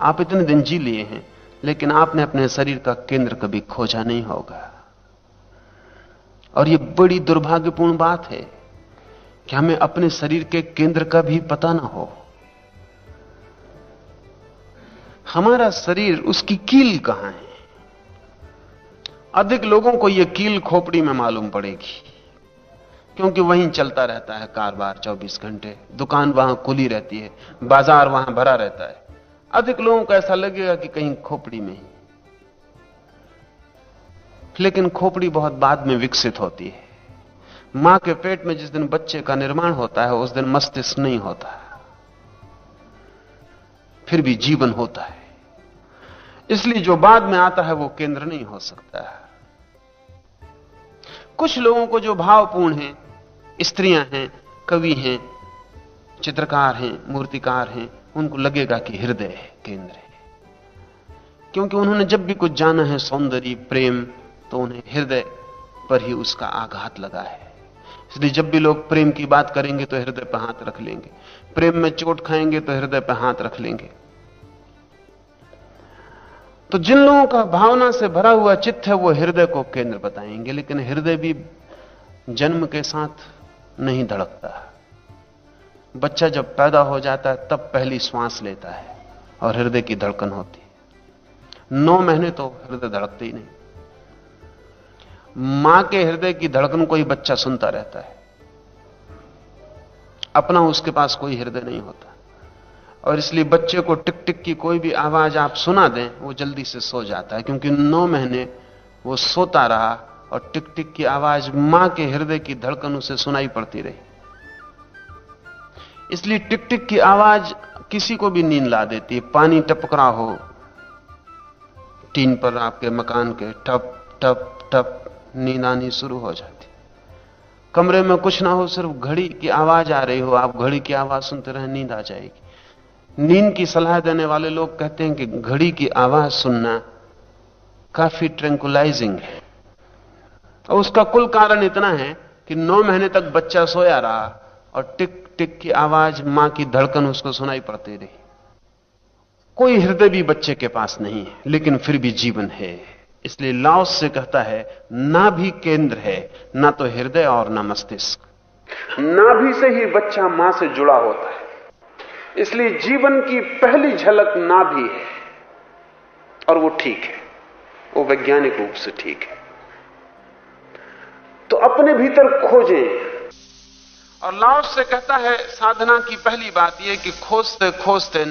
आप इतने दिन जी लिए हैं, लेकिन आपने अपने शरीर का केंद्र कभी खोजा नहीं होगा। और यह बड़ी दुर्भाग्यपूर्ण बात है कि हमें अपने शरीर के केंद्र का भी पता ना हो। हमारा शरीर, उसकी कील कहां है? अधिक लोगों को यह कील खोपड़ी में मालूम पड़ेगी, क्योंकि वहीं चलता रहता है कारोबार 24 घंटे, दुकान वहां खुली रहती है, बाजार वहां भरा रहता है। अधिक लोगों को ऐसा लगेगा कि कहीं खोपड़ी में ही, लेकिन खोपड़ी बहुत बाद में विकसित होती है। मां के पेट में जिस दिन बच्चे का निर्माण होता है, उस दिन मस्तिष्क नहीं होता, फिर भी जीवन होता है। इसलिए जो बाद में आता है वो केंद्र नहीं हो सकता है। कुछ लोगों को जो भावपूर्ण हैं, स्त्रियां हैं, कवि हैं, चित्रकार हैं, मूर्तिकार हैं, उनको लगेगा कि हृदय केंद्र है, क्योंकि उन्होंने जब भी कुछ जाना है सौंदर्य, प्रेम, तो उन्हें हृदय पर ही उसका आघात लगा है। इसलिए जब भी लोग प्रेम की बात करेंगे तो हृदय पर हाथ रख लेंगे, प्रेम में चोट खाएंगे तो हृदय पर हाथ रख लेंगे। तो जिन लोगों का भावना से भरा हुआ चित्त है वो हृदय को केंद्र बताएंगे, लेकिन हृदय भी जन्म के साथ नहीं धड़कता। बच्चा जब पैदा हो जाता है तब पहली श्वास लेता है और हृदय की धड़कन होती है। 9 महीने तो हृदय धड़कते ही नहीं। मां के हृदय की धड़कन को ही बच्चा सुनता रहता है, अपना उसके पास कोई हृदय नहीं होता। और इसलिए बच्चे को टिक टिक की कोई भी आवाज आप सुना दें, वो जल्दी से सो जाता है, क्योंकि 9 महीने वो सोता रहा और टिक टिक की आवाज, मां के हृदय की धड़कन उसे सुनाई पड़ती रही। इसलिए टिक टिक की आवाज किसी को भी नींद ला देती है। पानी टपक रहा हो टीन पर आपके मकान के, टप टप टप, नींद आनी शुरू हो जाती। कमरे में कुछ ना हो, सिर्फ घड़ी की आवाज आ रही हो, आप घड़ी की आवाज सुनते रहे, नींद आ जाएगी। नींद की सलाह देने वाले लोग कहते हैं कि घड़ी की आवाज सुनना काफी ट्रैंकुलाइजिंग है। और उसका कुल कारण इतना है कि 9 महीने तक बच्चा सोया रहा और टिक टिक की आवाज, मां की धड़कन उसको सुनाई पड़ती रही। कोई हृदय भी बच्चे के पास नहीं है, लेकिन फिर भी जीवन है। इसलिए लाओस से कहता है, ना भी केंद्र है, ना तो हृदय और ना मस्तिष्क। नाभि से ही बच्चा मां से जुड़ा होता है। इसलिए जीवन की पहली झलक नाभि है, और वो ठीक है, वो वैज्ञानिक रूप से ठीक है। तो अपने भीतर खोजें। और लाओस से कहता है, साधना की पहली बात यह कि खोजते खोजते